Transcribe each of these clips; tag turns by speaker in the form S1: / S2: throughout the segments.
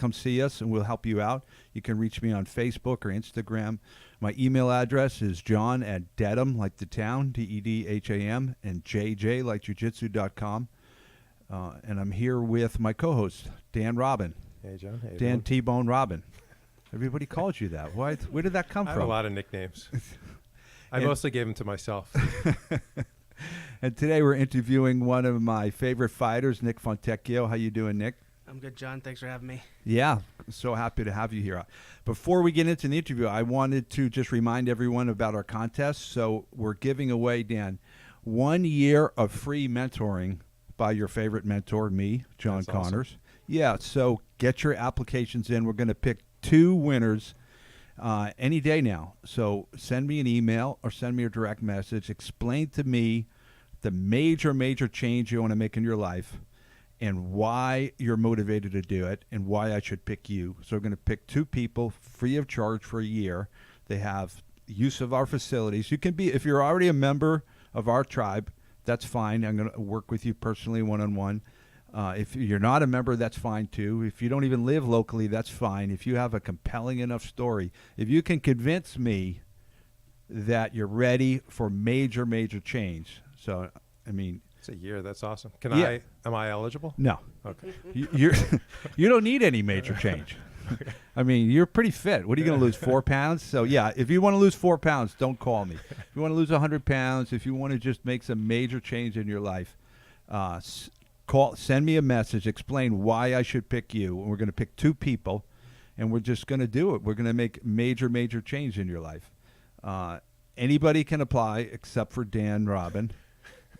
S1: come see us, and we'll help you out. You can reach me on Facebook or Instagram. My email address is john@dedham, like the town, DEDHAM, and JJ, like JiuJitsu.com. And I'm here with my co-host, Dan Robin.
S2: Hey, John. Hey,
S1: Dan
S2: everyone.
S1: T-Bone Robin. Everybody calls you that. Why? Where did that come
S2: I
S1: from?
S2: have a lot of nicknames. I mostly gave them to myself.
S1: And today we're interviewing one of my favorite fighters, Nick Fontecchio. How you doing, Nick?
S3: I'm good, John. Thanks for having me.
S1: Yeah, so happy to have you here. Before we get into the interview, I wanted to just remind everyone about our contest. So we're giving away, Dan, 1 year of free mentoring by your favorite mentor, me, John
S2: That's
S1: Connors.
S2: awesome.
S1: Yeah, so get your applications in. We're going to pick 2 winners any day now. So send me an email or send me a direct message. Explain to me the major change you want to make in your life and why you're motivated to do it and why I should pick you. So we're going to pick 2 people free of charge for a year. They have use of our facilities. You can be, if you're already a member of our tribe, that's fine. I'm going to work with you personally one-on-one. If you're not a member, that's fine too. If you don't even live locally, that's fine. If you have a compelling enough story, if you can convince me that you're ready for major change. So, I mean,
S2: It's a year. That's awesome.
S1: Yeah.
S2: Am I eligible?
S1: no,
S2: Okay.
S1: you don't need any major change. I mean, you're pretty fit. What are you going to lose, 4 pounds? So yeah, if you want to lose 4 pounds, don't call me. If you want to lose 100 pounds, if you want to just make some major change in your life, send me a message, explain why I should pick you. And we're going to pick 2 people, and we're just going to do it. We're going to make major change in your life. Anybody can apply except for Dan Robin.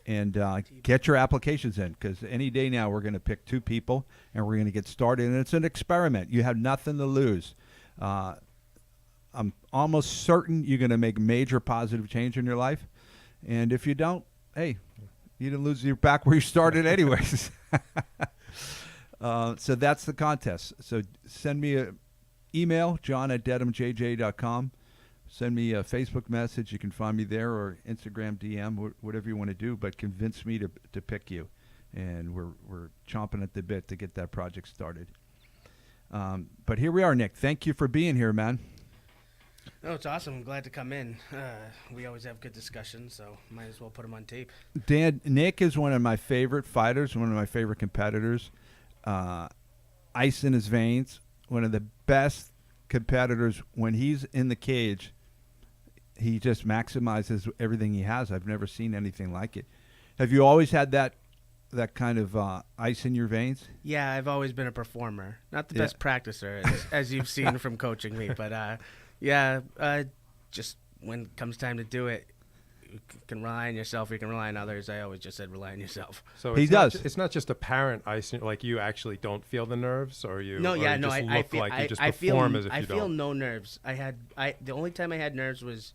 S1: And get your applications in, because any day now we're going to pick 2 people, and we're going to get started. And it's an experiment. You have nothing to lose. I'm almost certain you're going to make major positive change in your life. And if you don't, hey, you didn't lose. You're back where you started anyways. So that's the contest. So send me an email, john@dedhamjj.com. Send me a Facebook message. You can find me there, or Instagram DM, whatever you want to do. But convince me to pick you, and we're chomping at the bit to get that project started. But here we are, Nick. Thank you for being here, man.
S3: No, it's awesome. I'm glad to come in. We always have good discussions, so might as well put them on tape.
S1: Dan, Nick is one of my favorite fighters, one of my favorite competitors. Ice in his veins, one of the best competitors. When he's in the cage, he just maximizes everything he has. I've never seen anything like it. Have you always had that kind of ice in your veins?
S3: Yeah, I've always been a performer. Not the best practicer, as you've seen from coaching me. But, just when it comes time to do it, you can rely on yourself or you can rely on others. I always just said rely on yourself.
S2: So
S1: He
S2: it's
S1: does.
S2: It's not just apparent ice. Like you actually don't feel the nerves, or you.
S3: No,
S2: or
S3: yeah,
S2: you
S3: no,
S2: just
S3: I
S2: look
S3: feel
S2: like you just
S3: I feel
S2: perform as if you
S3: I feel
S2: don't.
S3: no nerves. The only time I had nerves was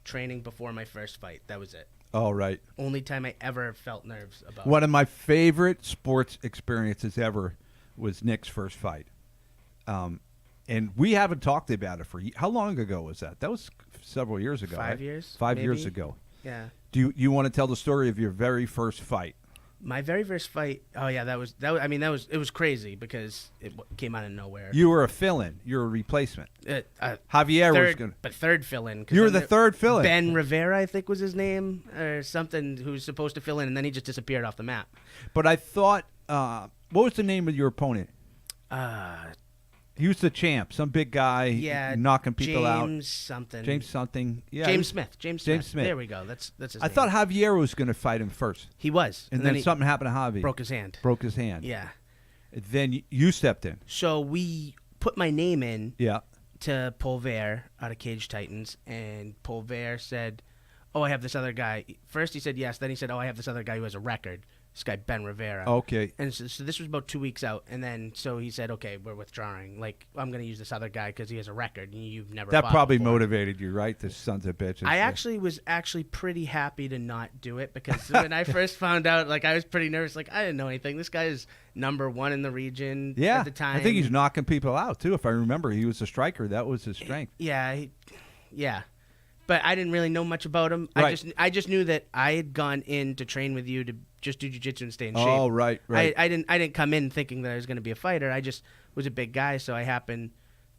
S3: training before my first fight. That was it.
S1: Oh, right.
S3: Only time I ever felt nerves about.
S1: One of my favorite sports experiences ever was Nick's first fight. And we haven't talked about it for how long ago was that? That was several years ago.
S3: 5
S1: right?
S3: years.
S1: 5
S3: maybe?
S1: years ago.
S3: Yeah.
S1: Do you want to tell the story of your very first fight?
S3: My very first fight. Oh yeah, that was. It was crazy because it came out of nowhere.
S1: You were a fill-in. You were a replacement. Javier
S3: third,
S1: was going to.
S3: but third fill-in. 'cause
S1: You were
S3: then
S1: the third fill-in.
S3: Ben Rivera, I think was his name, or something, who's supposed to fill in, and then he just disappeared off the map.
S1: But I thought, what was the name of your opponent? He was the champ, some big guy,
S3: Yeah,
S1: knocking people out.
S3: James something.
S1: James something. Yeah,
S3: James Smith.
S1: James Smith.
S3: There we go. That's his
S1: I
S3: name.
S1: thought Javier was going to fight him first,
S3: he was,
S1: and then
S3: he
S1: something happened to Javi.
S3: broke his hand.
S1: Broke his hand.
S3: Yeah.
S1: Then you stepped in.
S3: So we put my name in
S1: Yeah.
S3: to Pulver out of Cage Titans, and Pulver said, "Oh, I have this other guy." First he said yes, then he said, "Oh, I have this other guy who has a record." This guy Ben Rivera.
S1: Okay.
S3: And so this was about 2 weeks out, and then so he said, "Okay, we're withdrawing. Like I'm going to use this other guy because he has a record, and you've never."
S1: That
S3: fought
S1: probably
S3: before."
S1: motivated you, right? The sons of bitches.
S3: I actually was pretty happy to not do it because when I first found out, like I was pretty nervous. Like I didn't know anything. This guy is #1 in the region
S1: Yeah.
S3: at the time.
S1: I think he's knocking people out too. If I remember, he was a striker. That was his strength.
S3: Yeah, yeah. But I didn't really know much about him.
S1: Right.
S3: I just knew that I had gone in to train with you to just do jiu-jitsu and stay in shape.
S1: Oh, right.
S3: I didn't come in thinking that I was going to be a fighter. I just was a big guy, so I happened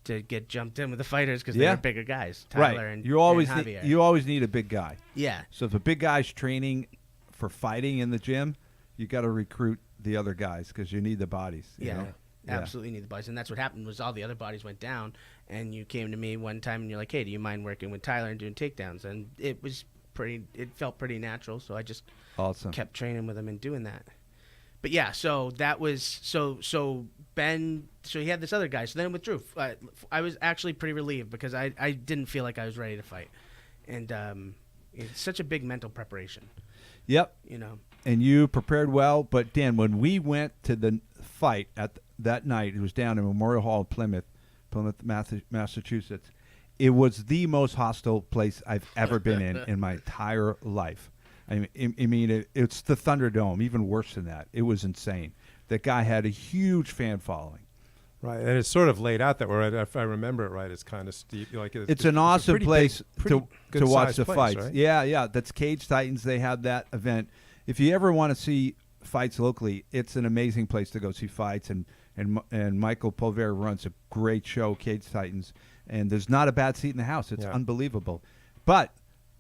S3: to get jumped in with the fighters because they
S1: Yeah.
S3: were bigger guys. Tyler
S1: Right.
S3: and
S1: You always
S3: and
S1: need,
S3: Javier.
S1: you always need a big guy.
S3: Yeah.
S1: So if a big guy's training for fighting in the gym, you got to recruit the other guys because you need the bodies. You
S3: Yeah.
S1: know? Yeah.
S3: Absolutely need the bodies, and that's what happened. Was all the other bodies went down, and you came to me one time, and you're like, "Hey, do you mind working with Tyler and doing takedowns?" And it was pretty. It felt pretty natural, so I just
S1: Awesome.
S3: kept training with him and doing that. But yeah, so that was so Ben. So he had this other guy. So then it withdrew. I was actually pretty relieved because I didn't feel like I was ready to fight, and it's such a big mental preparation.
S1: Yep.
S3: You know.
S1: And you prepared well. But, Dan, when we went to the fight that night, it was down in Memorial Hall, Plymouth, Massachusetts. It was the most hostile place I've ever been in my entire life. I mean, it's the Thunderdome, even worse than that. It was insane. That guy had a huge fan following.
S2: Right, and it's sort of laid out that way. If I remember it right, it's kind of steep. Like
S1: it's an awesome
S2: pretty
S1: place
S2: big,
S1: to watch the
S2: place,
S1: fights.
S2: right?
S1: Yeah. That's Cage Titans. They have that event. If you ever want to see fights locally, it's an amazing place to go see fights. And Michael Pulver runs a great show, Cage Titans. And there's not a bad seat in the house. It's unbelievable. But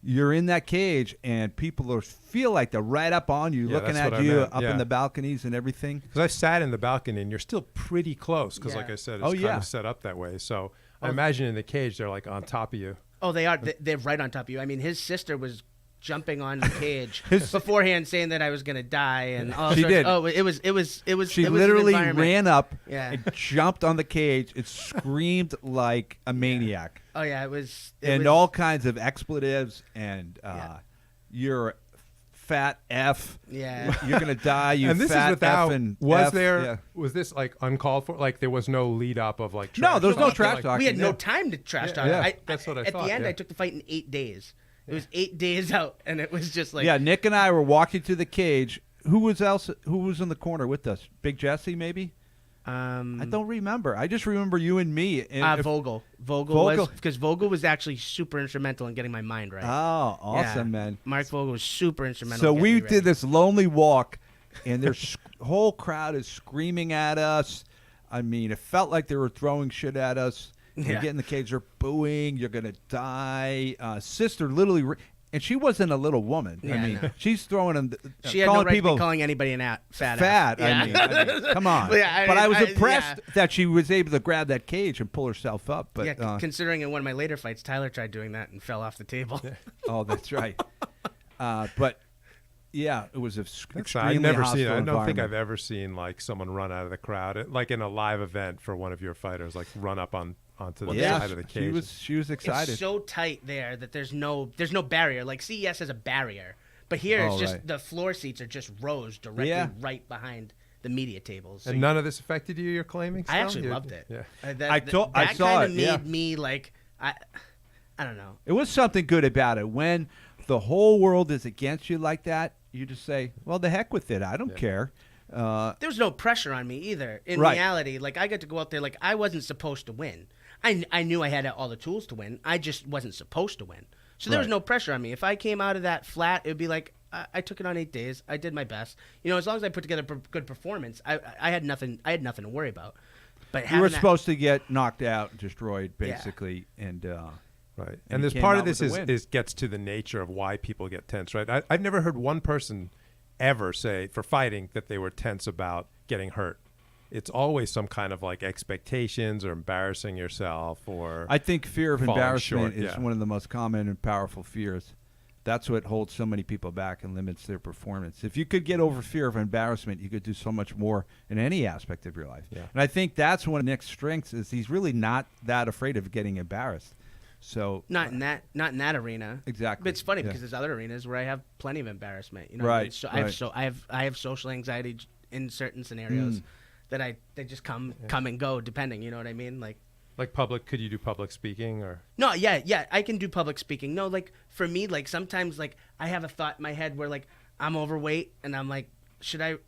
S1: you're in that cage, and people feel like they're right up on you, looking at you up in the balconies and everything.
S2: Because I sat in the balcony, and you're still pretty close. Because, like I said, it's kind of set up that way. So I imagine in the cage, they're like on top of you.
S3: Oh, they are. They're right on top of you. I mean, his sister was jumping on the cage beforehand, saying that I was going to die, and all
S1: she
S3: sorts.
S1: did.
S3: Oh, it was.
S1: She
S3: it was
S1: literally
S3: an environment.
S1: ran up
S3: Yeah.
S1: and jumped on the cage. It screamed like a maniac.
S3: Oh yeah, it was.
S1: All kinds of expletives, and you're a fat F.
S3: Yeah.
S1: You're gonna die. You
S2: and this
S1: fat
S2: is without.
S1: F.
S2: Was this like uncalled for? Like there was no lead up of like.
S1: No, there was no
S2: talk?
S1: trash
S2: Like,
S1: talk.
S3: We had no time to trash talk.
S1: Yeah.
S2: That's what I
S3: At
S2: thought,
S3: the end,
S2: yeah.
S3: I took the fight in 8 days. It was 8 days out, and it was just like.
S1: Yeah, Nick and I were walking to the cage. Who was in the corner with us? Big Jesse, maybe. I don't remember. I just remember you and me.
S3: Vogel. Vogel because Vogel was actually super instrumental in getting my mind right.
S1: Oh, awesome,
S3: Yeah.
S1: man.
S3: Mark Vogel was super instrumental.
S1: So
S3: in getting
S1: we
S3: me ready.
S1: did this lonely walk, and their whole crowd is screaming at us. I mean, it felt like they were throwing shit at us. You
S3: Yeah.
S1: get in the cage, they're booing. You're gonna die. Sister literally, and she wasn't a little woman.
S3: Yeah,
S1: I mean,
S3: no.
S1: she's throwing them.
S3: She had no right to be calling anybody fat.
S1: Fat.
S3: Yeah.
S1: I mean, come on.
S3: Well, yeah,
S1: but I was
S3: I-
S1: impressed
S3: yeah.
S1: that she was able to grab that cage and pull herself up. But
S3: Yeah, considering in one of my later fights, Tyler tried doing that and fell off the table.
S1: oh, that's right. But yeah, it was extremely
S2: I've never
S1: hostile
S2: seen. I don't think
S1: environment.
S2: I've ever seen like someone run out of the crowd, like in a live event for one of your fighters, like run up onto the side of the cage.
S1: She was excited.
S3: It's so tight there that there's no barrier. Like CES has a barrier, but here it's just
S1: right.
S3: the floor seats are just rows directly right behind the media tables. So
S2: And none of this affected you? You're claiming?
S3: I
S2: still?
S3: actually loved it.
S2: Yeah.
S1: I saw
S3: kind
S1: it,
S3: of
S1: yeah.
S3: made me like I don't know.
S1: It was something good about it. When the whole world is against you like that, you just say, well, the heck with it. I don't care.
S3: There was no pressure on me either. In
S1: Right.
S3: reality, like I got to go out there like I wasn't supposed to win. I knew I had all the tools to win. I just wasn't supposed to win. So there was
S1: Right.
S3: no pressure on me. If I came out of that flat, it would be like I took it on 8 days. I did my best. You know, as long as I put together a good performance, I had nothing. I had nothing to worry about. But
S1: You were
S3: having that-
S1: supposed to get knocked out, destroyed, basically. And
S2: Right.
S1: And
S2: And
S1: he
S2: there's
S1: came
S2: part
S1: out
S2: of this
S1: with the win.
S2: is gets to the nature of why people get tense, right? I've never heard one person ever say for fighting that they were tense about getting hurt. It's always some kind of like expectations or embarrassing yourself or
S1: I think fear of
S2: falling
S1: embarrassment
S2: short,
S1: is
S2: yeah.
S1: one of the most common and powerful fears. That's what holds so many people back and limits their performance. If you could get over fear of embarrassment, you could do so much more in any aspect of your life.
S2: Yeah.
S1: And I think that's one of Nick's strengths is he's really not that afraid of getting embarrassed. So
S3: not in that arena.
S1: Exactly.
S3: But it's funny
S1: Yeah.
S3: because there's other arenas where I have plenty of embarrassment. You know,
S1: Right,
S3: So
S1: right.
S3: I have social anxiety in certain scenarios that they just come and go depending. You know what I mean? Like
S2: public. Could you do public speaking or?
S3: no, yeah, I can do public speaking. No, like for me, like sometimes like I have a thought in my head where like I'm overweight and I'm like, should I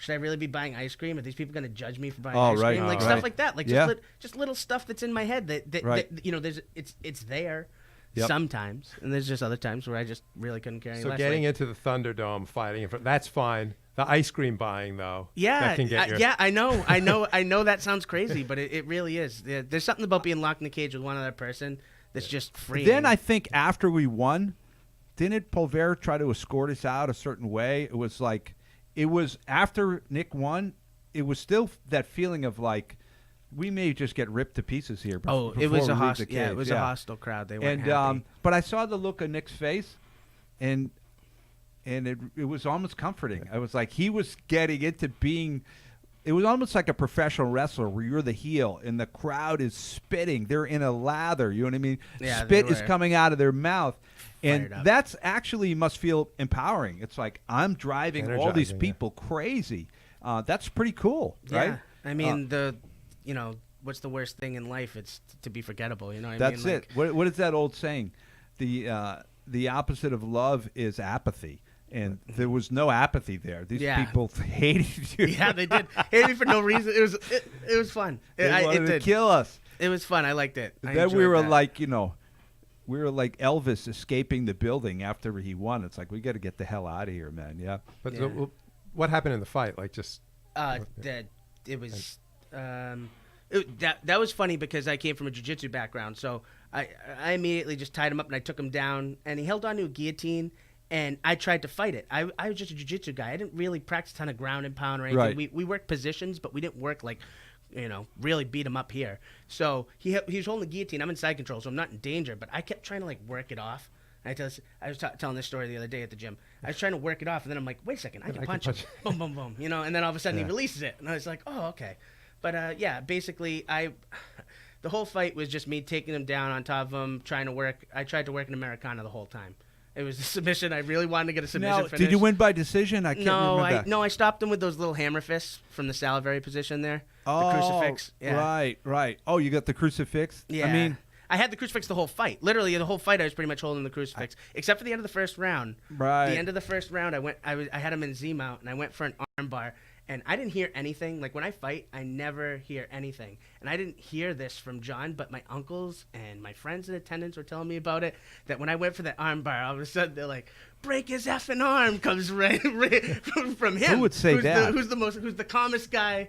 S3: really be buying ice cream? Are these people going to judge me for buying ice
S1: right,
S3: cream? Like
S1: right.
S3: stuff like that. Like
S1: Yeah.
S3: just little stuff that's in my head that
S1: Right.
S3: you know, it's there
S1: Yep.
S3: sometimes, and there's just other times where I just really couldn't care any
S2: So
S3: less.
S2: getting
S3: like,
S2: into the Thunderdome, fighting, that's fine. The ice cream buying, though.
S3: Yeah,
S2: that can get
S3: yeah, I know that sounds crazy, but it really is. There's something about being locked in a cage with one other person that's just free.
S1: Then I think after we won, didn't Pulver try to escort us out a certain way? It was like, it was after Nick won, it was still that feeling of like, we may just get ripped to pieces here.
S3: It was a hostile. Yeah, it was a hostile crowd. They weren't happy.
S1: But I saw the look on Nick's face, and it was almost comforting. I was like, he was getting into being. It was almost like a professional wrestler where you're the heel and the crowd is spitting. They're in a lather. You know what I mean?
S3: Yeah,
S1: Spit is coming out of their mouth. And
S3: Fired up.
S1: that's actually must feel empowering. It's like, I'm driving all these
S2: Energizing,
S1: people crazy. That's pretty cool, right?
S3: Yeah. I mean, what's the worst thing in life? It's to be forgettable. You know what
S1: That's
S3: I mean?
S1: it. What is that old saying? The opposite of love is apathy. And there was no apathy there. These people hated you.
S3: Yeah, they did. Hated me for no reason. It was fun.
S1: They wanted to kill us.
S3: It was fun. I liked it.
S1: Then we were like, we were like Elvis escaping the building after he won. It's like, we got to get the hell out of here, man. Yeah.
S2: But what happened in the fight? Like, just
S3: that was funny because I came from a jiu-jitsu background, so I immediately just tied him up and I took him down, and he held onto a guillotine, and I tried to fight it. I was just a jiu-jitsu guy. I didn't really practice a ton of ground and pound or anything.
S1: Right.
S3: We worked positions, but we didn't work like, really beat him up here. So he was holding the guillotine. I'm in side control, so I'm not in danger, but I kept trying to like work it off. I was telling this story the other day at the gym. I was trying to work it off, and then I'm like, wait a second, I can punch him. Boom, boom, boom. And then all of a sudden he releases it, and I was like, oh, okay. But basically, the whole fight was just me taking him down on top of him, trying to work. I tried to work an Americana the whole time. It was a submission. I really wanted to get a submission finish.
S1: Did you win by decision? I can't remember.
S3: No, I stopped him with those little hammer fists from the salivary position there.
S1: Oh,
S3: the crucifix. Yeah.
S1: Right. Oh, you got the crucifix?
S3: Yeah.
S1: I mean,
S3: I had the crucifix the whole fight. Literally, the whole fight, I was pretty much holding the crucifix, except for the end of the first round.
S1: Right.
S3: The end of the first round, I had him in Z-mount, and I went for an arm bar, and I didn't hear anything. Like, when I fight, I never hear anything. And I didn't hear this from John, but my uncles and my friends in attendance were telling me about it, that when I went for that arm bar, all of a sudden, they're like, break his effing arm, comes right from him.
S1: Who would say that?
S3: Who's the calmest guy,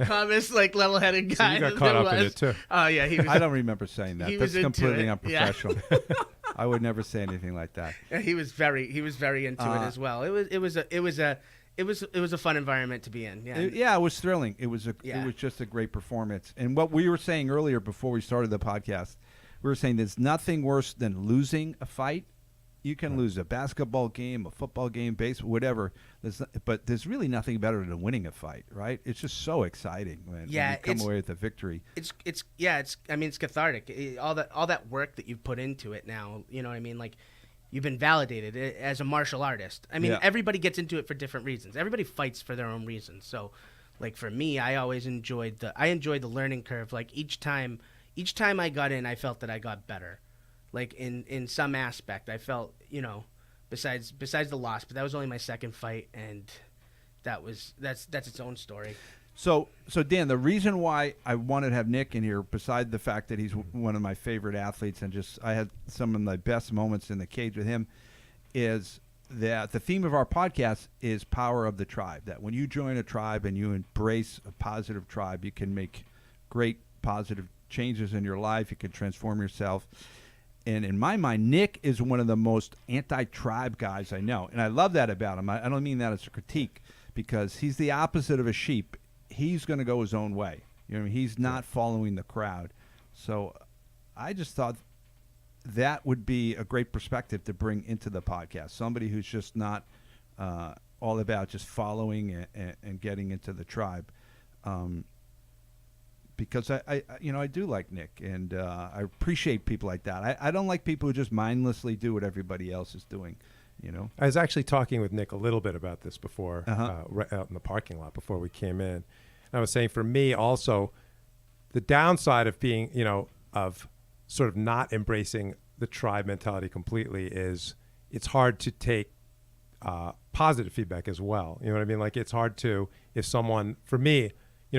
S3: calmest, level-headed guy.
S2: So you got caught up in it, too.
S3: Oh, yeah. He was,
S1: I don't remember saying that. That's completely unprofessional.
S3: Yeah.
S1: I would never say anything like that.
S3: Yeah, he was very into it as well. It was a fun environment to be in. Yeah.
S1: It was thrilling. It was just a great performance. And what we were saying earlier before we started the podcast, we were saying there's nothing worse than losing a fight. You can lose a basketball game, a football game, baseball, whatever. But there's really nothing better than winning a fight, right? It's just so exciting when you come away with a victory.
S3: It's cathartic. All that work that you've put into it now, you know what I mean? Like, you've been validated as a martial artist. I mean, everybody gets into it for different reasons. Everybody fights for their own reasons. So, like, for me, I always enjoyed the learning curve. Like, each time I got in, I felt that I got better. Like, in some aspect, I felt, besides the loss, but that was only my second fight, and that's its own story.
S1: So Dan, the reason why I wanted to have Nick in here, beside the fact that he's one of my favorite athletes, and just I had some of my best moments in the cage with him, is that the theme of our podcast is power of the tribe. That when you join a tribe and you embrace a positive tribe, you can make great positive changes in your life. You can transform yourself. And in my mind, Nick is one of the most anti-tribe guys I know. And I love that about him. I don't mean that as a critique, because he's the opposite of a sheep. He's going to go his own way. You know, he's not following the crowd. So I just thought that would be a great perspective to bring into the podcast. Somebody who's just not all about just following and getting into the tribe. Because I do like Nick, and I appreciate people like that. I don't like people who just mindlessly do what everybody else is doing.
S2: I was actually talking with Nick a little bit about this before, right out in the parking lot before we came in. And I was saying, for me also, the downside of being, of sort of not embracing the tribe mentality completely is it's hard to take positive feedback as well. You know what I mean? Like, it's hard to, if someone, for me,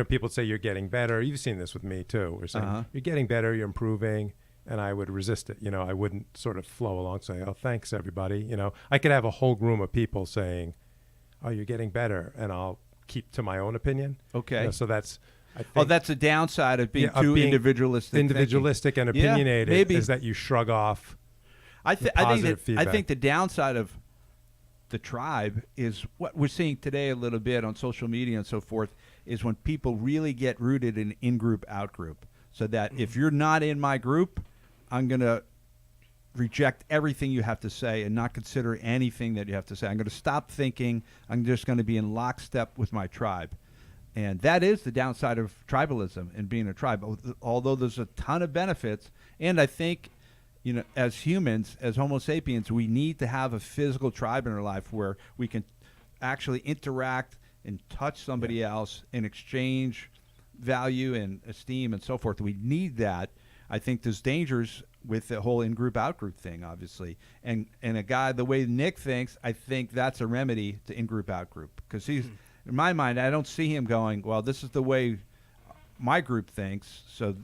S2: people say you're getting better. You've seen this with me too. We're saying you're getting better, you're improving, and I would resist it. I wouldn't sort of flow along saying, "Oh, thanks everybody." I could have a whole room of people saying, oh, you're getting better, and I'll keep to my own opinion.
S1: Okay.
S2: So that's, I think,
S1: that's a downside of being
S2: of
S1: too
S2: being
S1: individualistic.
S2: individualistic and
S1: Yeah,
S2: opinionated
S1: maybe.
S2: is that you shrug off.
S1: I think that
S2: feedback.
S1: I think the downside of the tribe is what we're seeing today a little bit on social media and so forth, is when people really get rooted in in-group, out-group. So that if you're not in my group, I'm going to reject everything you have to say and not consider anything that you have to say. I'm going to stop thinking. I'm just going to be in lockstep with my tribe. And that is the downside of tribalism and being a tribe, although there's a ton of benefits. And I think, as humans, as Homo sapiens, we need to have a physical tribe in our life where we can actually interact and touch somebody else and exchange value and esteem and so forth. We need that. I think there's dangers with the whole in-group, out-group thing, obviously. And a guy, the way Nick thinks, I think that's a remedy to in-group, out-group. Because he's, in my mind, I don't see him going, well, this is the way my group thinks, so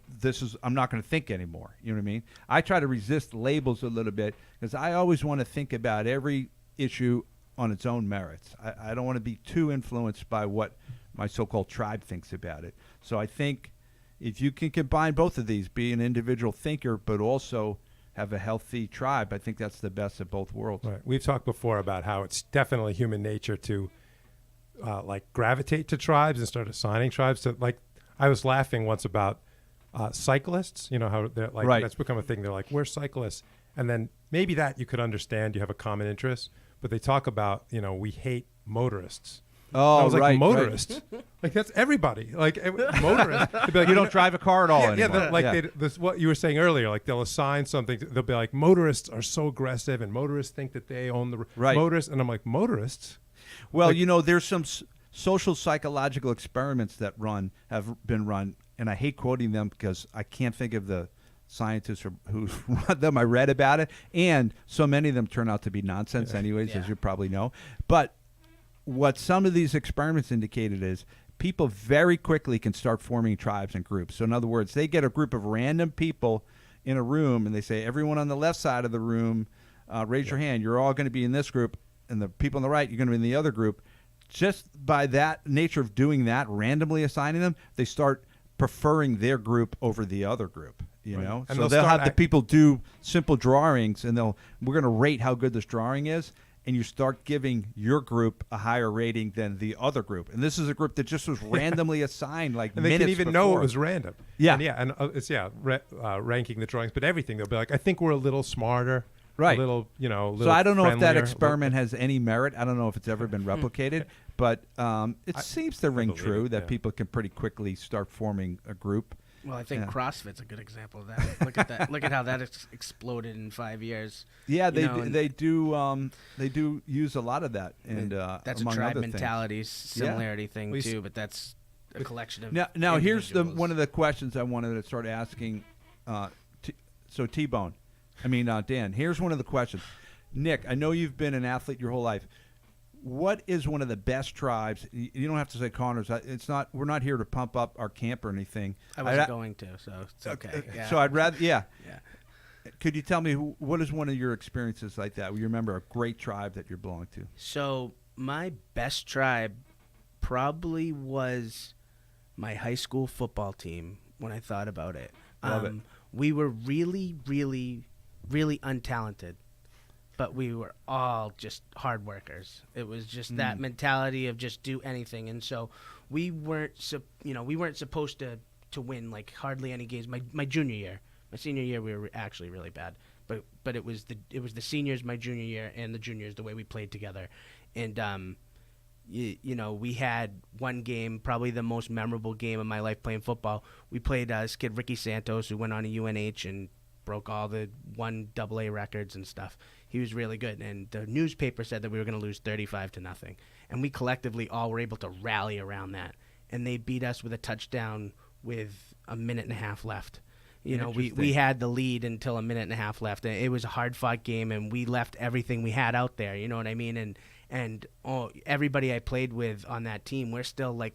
S1: I'm not going to think anymore. You know what I mean? I try to resist labels a little bit because I always want to think about every issue on its own merits. I don't want to be too influenced by what my so-called tribe thinks about it. So I think if you can combine both of these, be an individual thinker, but also have a healthy tribe, I think that's the best of both worlds.
S2: Right. We've talked before about how it's definitely human nature to gravitate to tribes and start assigning tribes to, like, I was laughing once about cyclists, how they're like,
S1: right.
S2: That's become a thing. They're like, we're cyclists. And then maybe that you could understand, you have a common interest, but they talk about, we hate motorists.
S1: Oh,
S2: I was
S1: right,
S2: like, motorists?
S1: Right.
S2: Like, that's everybody. Like, motorists. They'd be like,
S1: you don't drive a car at all anymore.
S2: This what you were saying earlier, like they'll assign something. They'll be like, motorists are so aggressive and motorists think that they own the motorists. And I'm like, motorists?
S1: Well, there's some social psychological experiments that have been run, and I hate quoting them because I can't think of the scientists who run them. I read about it, and so many of them turn out to be nonsense anyways, as you probably know. But what some of these experiments indicated is people very quickly can start forming tribes and groups. So in other words, they get a group of random people in a room, and they say, everyone on the left side of the room, raise your hand. You're all going to be in this group, and the people on the right, you're going to be in the other group. Just by that nature of doing that, randomly assigning them, they start preferring their group over the other group. And so they'll have the people do simple drawings, and we're going to rate how good this drawing is, and you start giving your group a higher rating than the other group. And this is a group that just was randomly assigned, like
S2: and
S1: minutes
S2: they didn't even know it was random.
S1: Yeah,
S2: and it's ranking the drawings, but everything. They'll be like, I think we're a little smarter.
S1: Right.
S2: A little,
S1: So I don't know if that
S2: friendlier.
S1: experiment has any merit. I don't know if it's ever been replicated, but it seems to ring true that people can pretty quickly start forming a group.
S3: Well, I think CrossFit's a good example of that. Look at that. Look at how that exploded in 5 years.
S1: Yeah, they do use a lot of that, and
S3: that's
S1: among
S3: a tribe
S1: other
S3: mentality similarity thing too. But that's a collection of
S1: now here's one of the questions I wanted to start asking. T-Bone. Dan, here's one of the questions. Nick, I know you've been an athlete your whole life. What is one of the best tribes? You don't have to say Connors. We're not here to pump up our camp or anything.
S3: I wasn't going to, so it's okay. Yeah.
S1: So I'd rather, yeah. Could you tell me what is one of your experiences like that? You remember a great tribe that you're belonging to?
S3: So my best tribe probably was my high school football team. When I thought about it,
S1: Love it.
S3: We were really, really, really untalented, but we were all just hard workers. It was just that mentality of just do anything, and so we weren't supposed to win like hardly any games. My junior year, my senior year, we were actually really bad, but it was the seniors my junior year and the juniors the way we played together, and we had one game, probably the most memorable game of my life playing football. We played this kid Ricky Santos, who went on to UNH and broke all the 1 AA records and stuff. He was really good, and the newspaper said that we were going to lose 35-0, and we collectively all were able to rally around that, and they beat us with a touchdown with a minute and a half left. We had the lead until a minute and a half left, and it was a hard-fought game, and we left everything we had out there. You know what I mean? And everybody I played with on that team, we're still I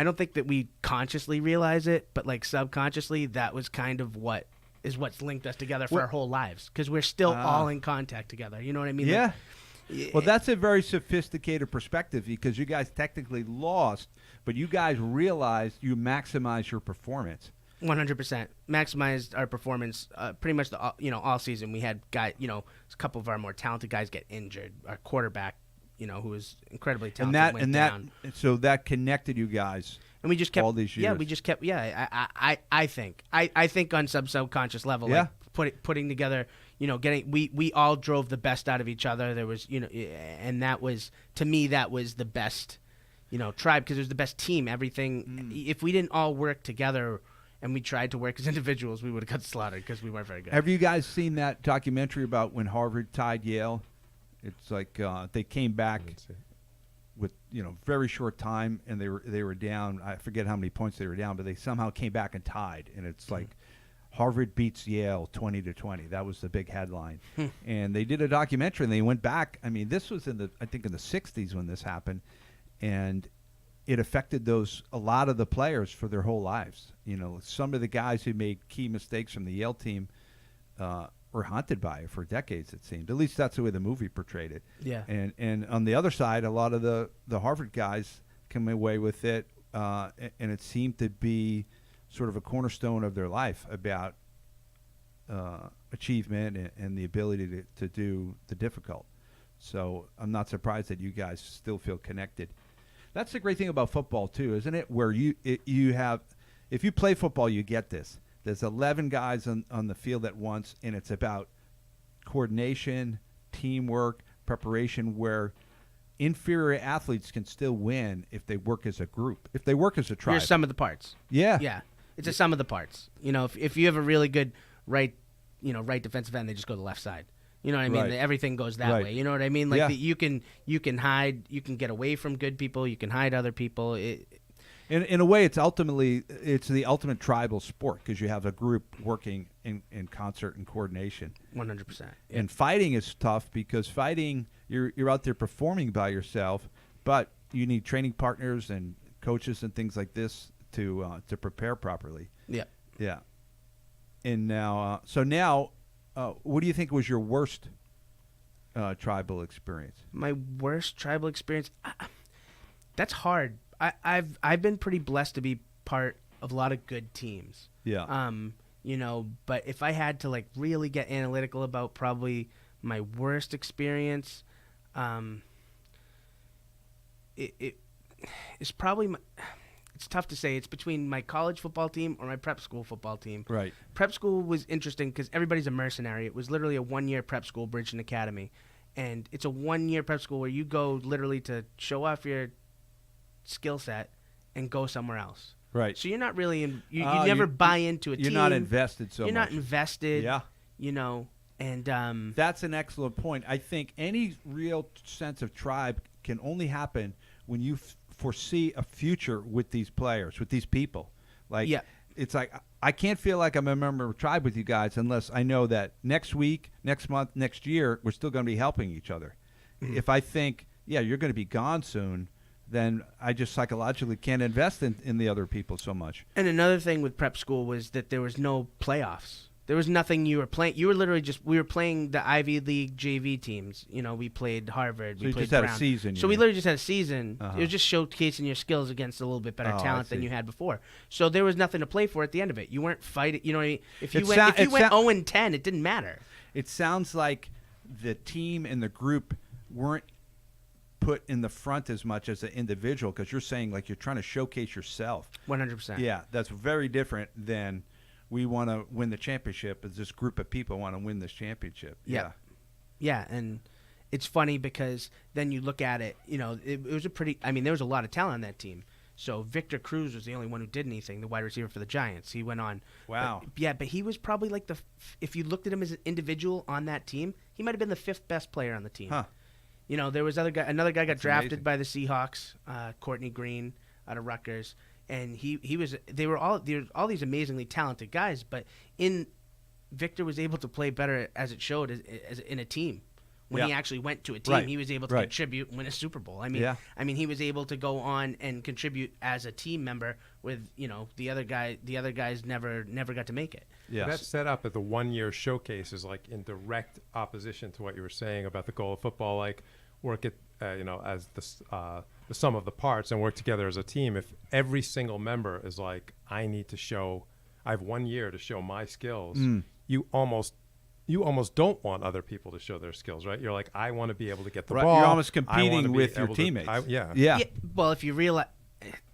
S3: don't think that we consciously realize it, but like subconsciously, that was kind of what's linked us together for our whole lives, because we're still all in contact together. You know what I mean?
S1: Yeah. Well, that's a very sophisticated perspective because you guys technically lost, but you guys realized you maximized your performance.
S3: 100% maximized our performance. Pretty much all season we had a couple of our more talented guys get injured. Our quarterback, who was incredibly talented, went down.
S1: So that connected you guys.
S3: And we just kept
S1: all these years.
S3: Yeah, we just kept. Yeah, I think on some subconscious level,
S1: yeah.
S3: like putting together. We all drove the best out of each other. There was, and that was, to me, that was the best, tribe, because it was the best team. Everything. If we didn't all work together and we tried to work as individuals, we would have got slaughtered because we weren't very good.
S1: Have you guys seen that documentary about when Harvard tied Yale? It's like they came back with very short time, and they were down. I forget how many points they were down, but they somehow came back and tied. And it's like Harvard beats Yale 20-20. That was the big headline. And they did a documentary, and they went back. I mean, this was in the 60s when this happened, and it affected a lot of the players for their whole lives. Some of the guys who made key mistakes from the Yale team were haunted by it for decades, it seemed. At least that's the way the movie portrayed it.
S3: Yeah.
S1: And on the other side, a lot of the Harvard guys came away with it, and it seemed to be sort of a cornerstone of their life about achievement and the ability to do the difficult. So I'm not surprised that you guys still feel connected. That's the great thing about football too, isn't it? Where you have, if you play football, you get this. There's 11 guys on the field at once, and it's about coordination, teamwork, preparation, where inferior athletes can still win if they work as a group, if they work as a tribe.
S3: You're sum of the parts.
S1: Yeah.
S3: Yeah. It's a sum of the parts. If you have a really good right defensive end, they just go to the left side. You know what I mean?
S1: Right.
S3: Everything goes that
S1: Right.
S3: way. You know what I mean? Like
S1: Yeah.
S3: you can hide, you can get away from good people, you can hide other people.
S1: In a way, it's the ultimate tribal sport because you have a group working in concert and coordination.
S3: 100%. Yeah.
S1: And fighting is tough because fighting, you're out there performing by yourself, but you need training partners and coaches and things like this to prepare properly.
S3: Yeah.
S1: Yeah. And now, what do you think was your worst tribal experience?
S3: My worst tribal experience. That's hard. I've been pretty blessed to be part of a lot of good teams.
S1: Yeah.
S3: But if I had to really get analytical about probably my worst experience, it's probably it's tough to say. It's between my college football team or my prep school football team.
S1: Right.
S3: Prep school was interesting because everybody's a mercenary. It was literally a 1-year prep school, Bridgeton Academy. And it's a 1-year prep school where you go literally to show off your skill set and go somewhere else.
S1: Right.
S3: So you're not really you never buy into a team.
S1: You're not invested so much.
S3: You're not invested.
S1: Yeah.
S3: And
S1: that's an excellent point. I think any real sense of tribe can only happen when you foresee a future with these players, with these people. It's like I can't feel like I'm a member of a tribe with you guys unless I know that next week, next month, next year, we're still going to be helping each other. Mm-hmm. If I think, you're going to be gone soon, then I just psychologically can't invest in the other people so much.
S3: And another thing with prep school was that there was no playoffs. There was nothing you were playing. You were literally we were playing the Ivy League JV teams. We played Harvard.
S1: So
S3: we
S1: you
S3: played
S1: just had
S3: Brown.
S1: a season.
S3: So we literally just had a season.
S1: Uh-huh.
S3: It was just showcasing your skills against a little bit better talent than
S1: see.
S3: you had before. So there was nothing to play for at the end of it. You weren't fighting. You know what I mean? If you
S1: It
S3: went
S1: sou- it sou-
S3: 0-10, it didn't matter.
S1: It sounds like the team and the group weren't put in the front as much as an individual because you're saying you're trying to showcase yourself.
S3: 100%.
S1: Yeah, that's very different than we want to win the championship. As this group of people want to win this championship.
S3: Yeah. Yeah, and it's funny because then you look at it, it was there was a lot of talent on that team. So Victor Cruz was the only one who did anything, the wide receiver for the Giants. He went on.
S1: Wow.
S3: But he was probably if you looked at him as an individual on that team, he might have been the 5th best player on the team.
S1: Huh.
S3: There was another guy got
S1: That's
S3: drafted
S1: amazing.
S3: by the Seahawks, Courtney Green out of Rutgers. And there were all these amazingly talented guys, but Victor was able to play better as it showed as in a team. When he actually went to a team,
S1: Right.
S3: he was able to contribute and win a Super Bowl. I mean, he was able to go on and contribute as a team member with the other guys never got to make it.
S1: Yes.
S2: That set up at the 1-year showcase is in direct opposition to what you were saying about the goal of football. work at as the sum of the parts and work together as a team. If every single member is like, I have 1 year to show my skills, you almost don't want other people to show their skills, right? You're like, I want to be able to get the ball.
S1: You're almost competing with your teammates.
S2: Yeah.
S3: Well, if you realize,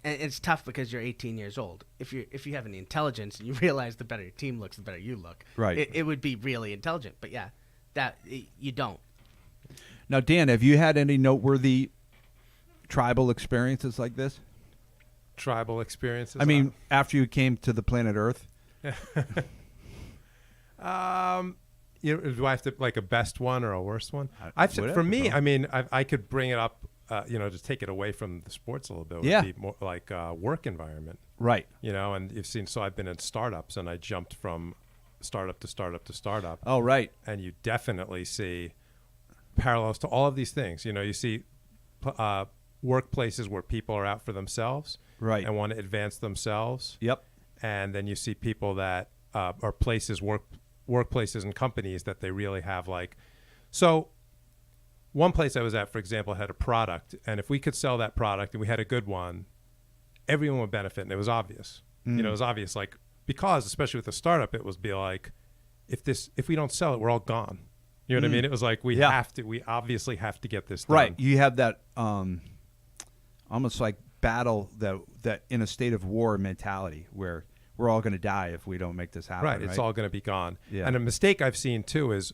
S3: and it's tough because you're 18 years old. If you have any intelligence and you realize the better your team looks, the better you look.
S1: Right.
S3: It would be really intelligent. But yeah, that you don't.
S1: Now, Dan, have you had any noteworthy tribal experiences like this?
S2: Tribal experiences?
S1: I mean, after you came to the planet Earth?
S2: Do I have to like a best one or a worst one? For me, I mean, I could bring it up, just take it away from the sports a little bit. It would be more like work environment.
S1: Right.
S2: And you've seen, so I've been in startups and I jumped from startup to startup to startup.
S1: Oh, right.
S2: And you definitely see parallels to all of these things. You see workplaces where people are out for themselves,
S1: right,
S2: and want to advance themselves.
S1: Yep.
S2: And then you see people that are workplaces and companies that they really have so one place I was at, for example, had a product, and if we could sell that product and we had a good one, everyone would benefit, and it was obvious. It was obvious, because especially with a startup, it was be like, if we don't sell it, we're all gone. You know what I mean? It was like, we obviously have to get this done.
S1: Right. You have that almost like battle that in a state of war mentality where we're all going to die if we don't make this happen.
S2: Right. It's all going to be gone.
S1: Yeah.
S2: And a mistake I've seen too is,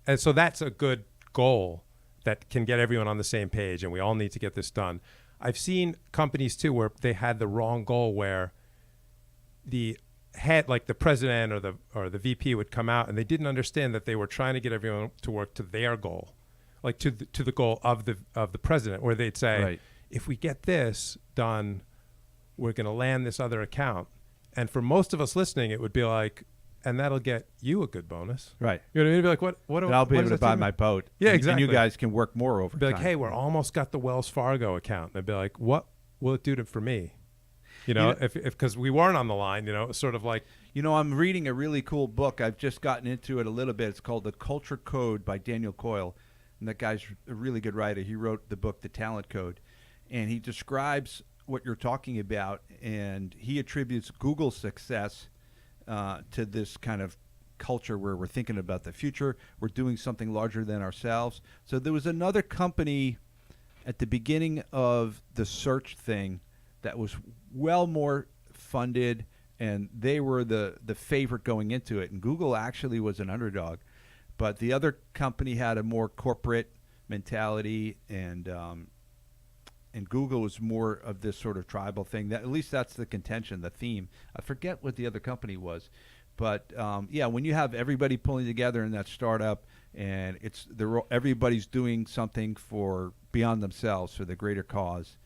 S2: and so that's a good goal that can get everyone on the same page, and we all need to get this done. I've seen companies too where they had the wrong goal, where the head, like the president or the VP, would come out and they didn't understand that they were trying to get everyone to work to their goal, like to the goal of the president, where they'd say,
S1: right, if
S2: we get this done, we're going to land this other account. And for most of us listening, it would be like, and that'll get you a good bonus.
S1: Right.
S2: You know what I mean? It'd be like, what
S1: I'll be able to buy my boat.
S2: Yeah,
S1: and,
S2: exactly.
S1: And you guys can work more overtime.
S2: Be like, hey, we're almost got the Wells Fargo account. And I'd be like, what will it do for me? Because we weren't on the line, it was sort of like.
S1: I'm reading a really cool book. I've just gotten into it a little bit. It's called The Culture Code by Daniel Coyle. And that guy's a really good writer. He wrote the book, The Talent Code. And he describes what you're talking about. And he attributes Google's success to this kind of culture where we're thinking about the future. We're doing something larger than ourselves. So there was another company at the beginning of the search thing that was well more funded, and they were the favorite going into it. And Google actually was an underdog. But the other company had a more corporate mentality, and Google was more of this sort of tribal thing. That, at least that's the contention, the theme. I forget what the other company was. But, when you have everybody pulling together in that startup, and everybody's doing something for beyond themselves for the greater cause,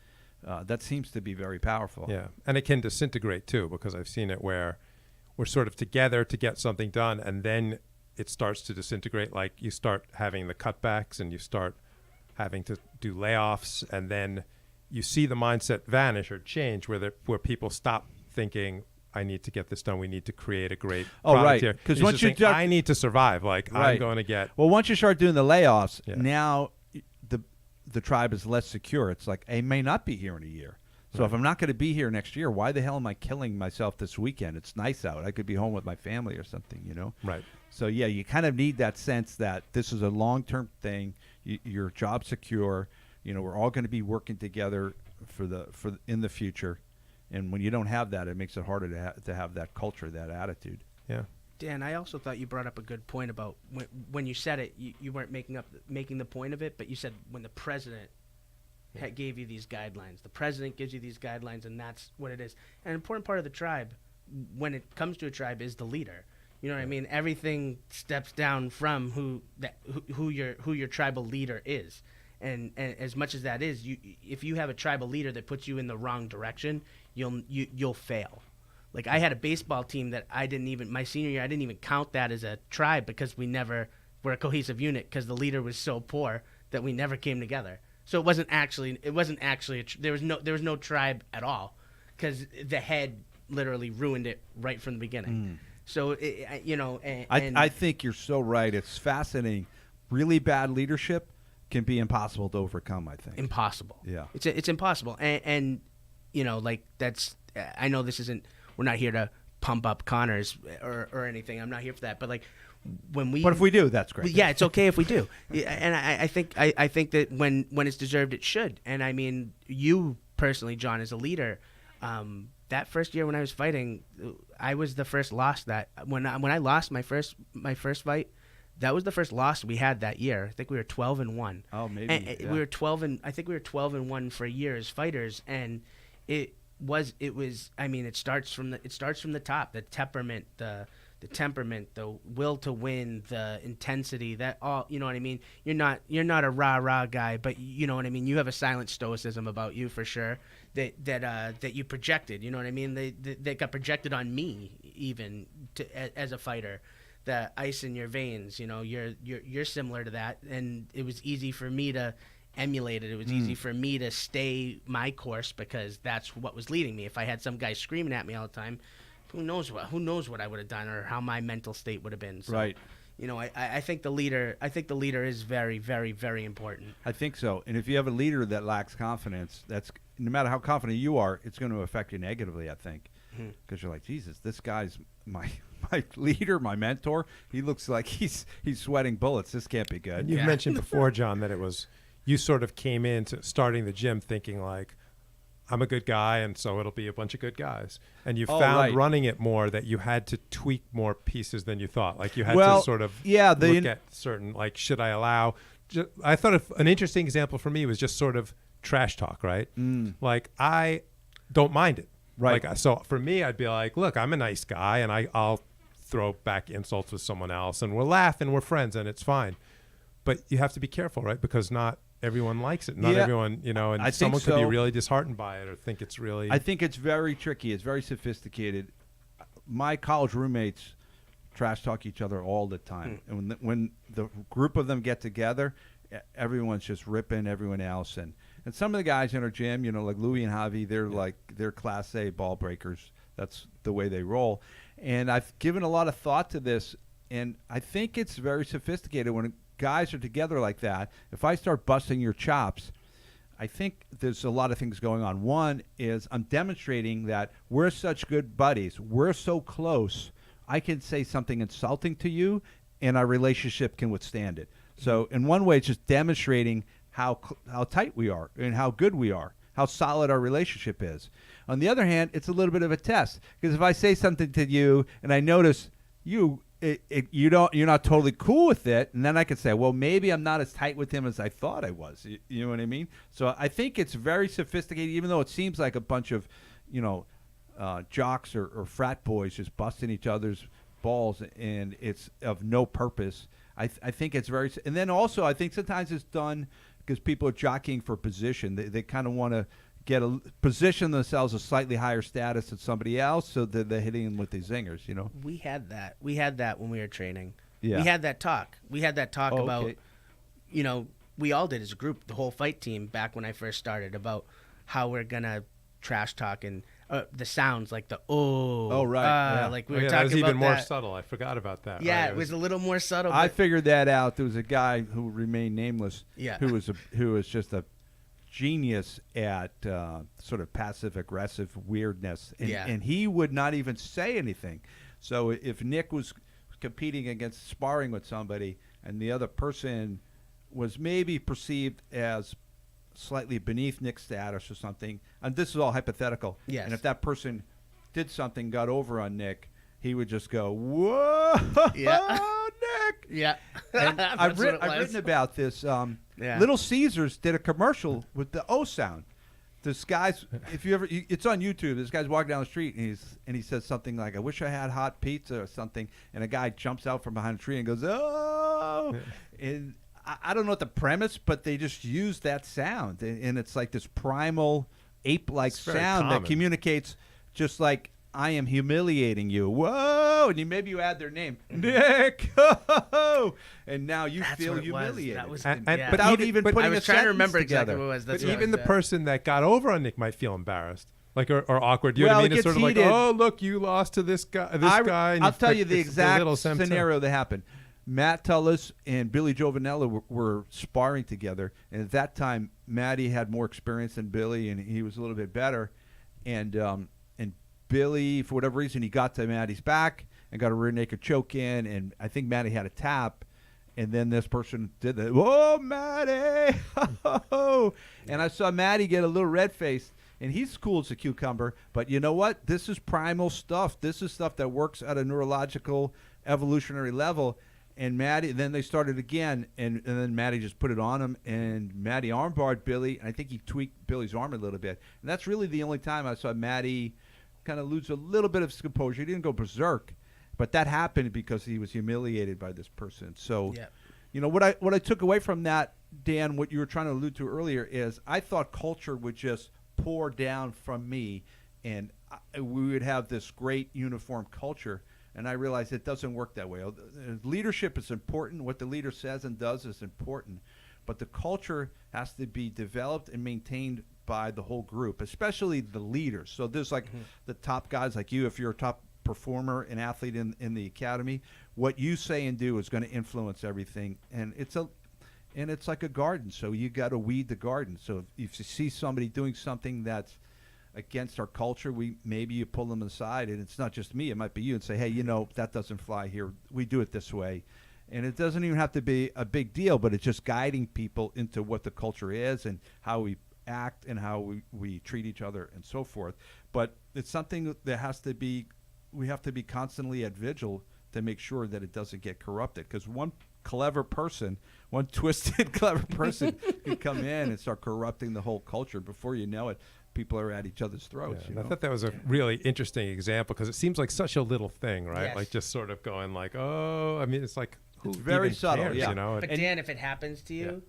S1: that seems to be very powerful.
S2: Yeah, and it can disintegrate too, because I've seen it where we're sort of together to get something done, and then it starts to disintegrate. Like you start having the cutbacks, and you start having to do layoffs, and then you see the mindset vanish or change, where people stop thinking, I need to get this done. We need to create a great product here.
S1: Because once you
S2: I need to survive. Like I'm going to get.
S1: Well, once you start doing the layoffs, now the tribe is less secure. It's like, I may not be here in a year. So if I'm not going to be here next year, why the hell am I killing myself this weekend? It's nice out. I could be home with my family or something,
S2: Right.
S1: So you kind of need that sense that this is a long-term thing. Your job's secure. We're all going to be working together in the future. And when you don't have that, it makes it harder to have that culture, that attitude.
S2: Yeah.
S3: Dan, I also thought you brought up a good point about when you said it, you weren't making the point of it, but you said when the president gave you these guidelines. The president gives you these guidelines, and that's what it is. An important part of the tribe, when it comes to a tribe, is the leader. You know what I mean? Everything steps down from who your tribal leader is. And as much as that is, if you have a tribal leader that puts you in the wrong direction, you'll fail. Like I had a baseball team that my senior year, I didn't even count that as a tribe because we never were a cohesive unit because the leader was so poor that we never came together. So it wasn't actually there was no tribe at all because the head literally ruined it right from the beginning. So I
S1: think you're so right. It's fascinating. Really bad leadership can be impossible to overcome, I think.
S3: Impossible.
S1: Yeah.
S3: It's impossible. And like that's, I know this isn't, we're not here to pump up Connors or anything. I'm not here for that. But like
S1: but if we do, that's great.
S3: Yeah, it's okay if we do. And I think that when it's deserved, it should. And I mean, you personally, John, as a leader, that first year when I was fighting, I was the first loss that when I lost my first fight, that was the first loss we had that year. I think we were 12-1.
S1: Oh, maybe.
S3: And we were 12-1 for a year as fighters, and it was. I mean, it starts from the top. The temperament, the will to win, the intensity, that all, you know what I mean? You're not a rah-rah guy, but you know what I mean? You have a silent stoicism about you for sure that you projected, you know what I mean? They got projected on me even as a fighter. The ice in your veins, you know, you're similar to that, and it was easy for me to emulate it. It was easy for me to stay my course because that's what was leading me. If I had some guy screaming at me all the time, who knows what I would have done or how my mental state would have been. So,
S1: right.
S3: You know, I think the leader is very, very, very important.
S1: I think so. And if you have a leader that lacks confidence, that's no matter how confident you are, it's going to affect you negatively, I think. Because you're like, Jesus, this guy's my leader, my mentor. He looks like he's sweating bullets. This can't be good.
S2: You've mentioned before, John, that it was you sort of came into starting the gym thinking like, I'm a good guy, and so it'll be a bunch of good guys. And you found running it more that you had to tweak more pieces than you thought. Like you had to sort of look at certain, like, should I allow? I thought an interesting example for me was just sort of trash talk, right? Like I don't mind it.
S1: Right.
S2: Like, so for me, I'd be like, look, I'm a nice guy, and I'll throw back insults with someone else, and we'll laugh, and we're friends, and it's fine. But you have to be careful, right? Because not everyone likes it. Not everyone, you know, and someone could be really disheartened by it or think it's really...
S1: I think it's very tricky. It's very sophisticated. My college roommates trash talk each other all the time. And when the group of them get together, everyone's just ripping everyone else. And some of the guys in our gym, you know, like Louie and Javi, they're Class A ball breakers. That's the way they roll. And I've given a lot of thought to this, and I think it's very sophisticated when guys are together like that. If I start busting your chops, I think there's a lot of things going on. One is I'm demonstrating that we're such good buddies. We're so close. I can say something insulting to you, and our relationship can withstand it. So in one way, it's just demonstrating how tight we are and how good we are, how solid our relationship is. On the other hand, it's a little bit of a test, because if I say something to you and I notice you're not totally cool with it, and then I could say, well, maybe I'm not as tight with him as I thought I was. You know what I mean? So I think it's very sophisticated, even though it seems like a bunch of, you know, jocks or frat boys just busting each other's balls, and it's of no purpose. I think it's very, and then also I think sometimes it's done because people are jockeying for position. They kind of want to position themselves a slightly higher status than somebody else, so that they're hitting them with these zingers, you know.
S3: We had that when we were training.
S1: Yeah.
S3: We had that talk about,
S1: okay.
S3: You know, we all did as a group, the whole fight team back when I first started, about how we're gonna trash talk and the sounds like the
S1: right.
S3: Like we were
S2: talking
S3: talking
S2: about that. Was
S3: about
S2: even more subtle. I forgot about that.
S3: Yeah,
S2: right?
S3: it was a little more subtle.
S1: I figured that out. There was a guy who remained nameless.
S3: Yeah.
S1: Who was just a genius at sort of passive aggressive weirdness, and he would not even say anything. So if Nick was competing against sparring with somebody and the other person was maybe perceived as slightly beneath Nick's status or something, and this is all hypothetical,
S3: yes.
S1: And if that person did something, got over on Nick, he would just go, whoa, Nick.
S3: Yeah.
S1: And I've written about this. Little Caesars did a commercial with the O sound. This guy's, it's on YouTube. This guy's walking down the street and he says something like, "I wish I had hot pizza" or something, and a guy jumps out from behind a tree and goes, "Oh!" And I don't know what the premise, but they just use that sound, and it's like this primal ape-like sound that communicates, just like, I am humiliating you. Whoa! And maybe you add their name, Nick. And now you feel humiliated.
S3: That was,
S1: without even putting
S3: I was
S1: a
S3: trying to remember
S1: together.
S3: exactly what it was.
S2: But even the person that got over on Nick might feel embarrassed, like or awkward. You know what I mean?
S1: It
S2: It's sort of
S1: heated.
S2: like, oh, look, you lost to this guy.
S1: I'll tell you the exact scenario that happened. Matt Tullis and Billy Giovanella were sparring together, and at that time, Matty had more experience than Billy, and he was a little bit better. And Billy, for whatever reason, he got to Matty's back and got a rear naked choke in, and I think Matty had a tap, and then this person did the, whoa, Matty! And I saw Matty get a little red-faced, and he's cool as a cucumber, but you know what? This is primal stuff. This is stuff that works at a neurological, evolutionary level. And Matty, then they started again, and then Matty just put it on him, and Matty armbarred Billy, and I think he tweaked Billy's arm a little bit. And that's really the only time I saw Matty kind of lose a little bit of his composure. He didn't go berserk, but that happened because he was humiliated by this person. So, you know, what I took away from that, Dan, what you were trying to allude to earlier, is I thought culture would just pour down from me, and we would have this great uniform culture. And I realized it doesn't work that way. Leadership is important. What the leader says and does is important. But the culture has to be developed and maintained by the whole group, especially the leaders. So there's like the top guys like you. If you're a top performer and athlete in the academy, what you say and do is going to influence everything. And it's like a garden. So you got to weed the garden. So if you see somebody doing something that's against our culture, maybe you pull them aside, and it's not just me, it might be you, and say, hey, you know, that doesn't fly here, we do it this way. And it doesn't even have to be a big deal, but it's just guiding people into what the culture is and how we act and how we treat each other and so forth. But it's something that has to be, we have to be constantly at vigil to make sure that it doesn't get corrupted, because one clever person, one twisted clever person can come in and start corrupting the whole culture. Before you know it, people are at each other's throats.
S2: Yeah, I thought that was a really interesting example, because it seems like such a little thing, right?
S3: Yes.
S2: Like just sort of going like, oh, I mean, it's like, who
S1: it's very
S2: even
S1: subtle,
S2: cares,
S1: yeah.
S2: you know?
S3: But Dan, if it happens to you,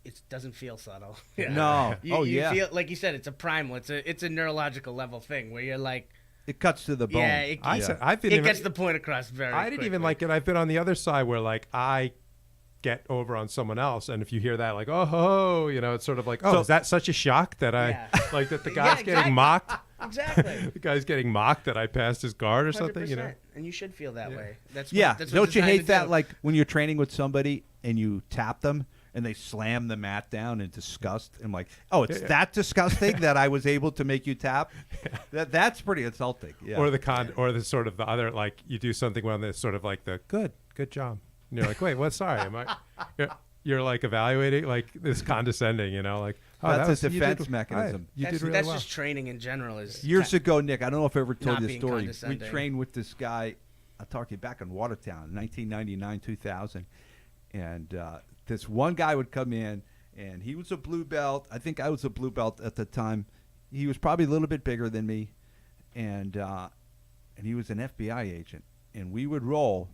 S3: it doesn't feel subtle.
S1: No.
S3: You feel, like you said, it's a primal. It's a neurological level thing where you're like,
S1: it cuts to the bone.
S3: yeah, it gets the point across very
S2: I didn't
S3: quickly.
S2: even like it. I've been on the other side where like I get over on someone else, and if you hear that, like, oh, ho, you know, it's sort of like, oh, is that such a shock that I like that the guy's getting mocked?
S3: Exactly.
S2: The guy's getting mocked that I passed his guard or something, you know?
S3: And you should feel that way. That's
S1: Don't
S3: it's
S1: you
S3: designed
S1: hate
S3: to
S1: that?
S3: do.
S1: Like when you're training with somebody and you tap them and they slam the mat down in disgust. And like, oh, it's that disgusting that I was able to make you tap. That's pretty insulting. Yeah.
S2: Or or the sort of the other, like you do something well, and it's sort of like the good job. And you're like, wait, what? Sorry, am I? You're like evaluating, like this condescending, you know, like, oh,
S1: that's a defense mechanism.
S2: You did really
S3: that's
S2: well.
S3: just training in general. Is
S1: Years ago, Nick, I don't know if I ever told
S3: not
S1: you
S3: being
S1: the story. We
S3: condescending.
S1: trained with this guy, I'll talk to you back in Watertown, 1999, 2000. And this one guy would come in, and he was a blue belt. I think I was a blue belt at the time. He was probably a little bit bigger than me. And he was an FBI agent. And we would roll,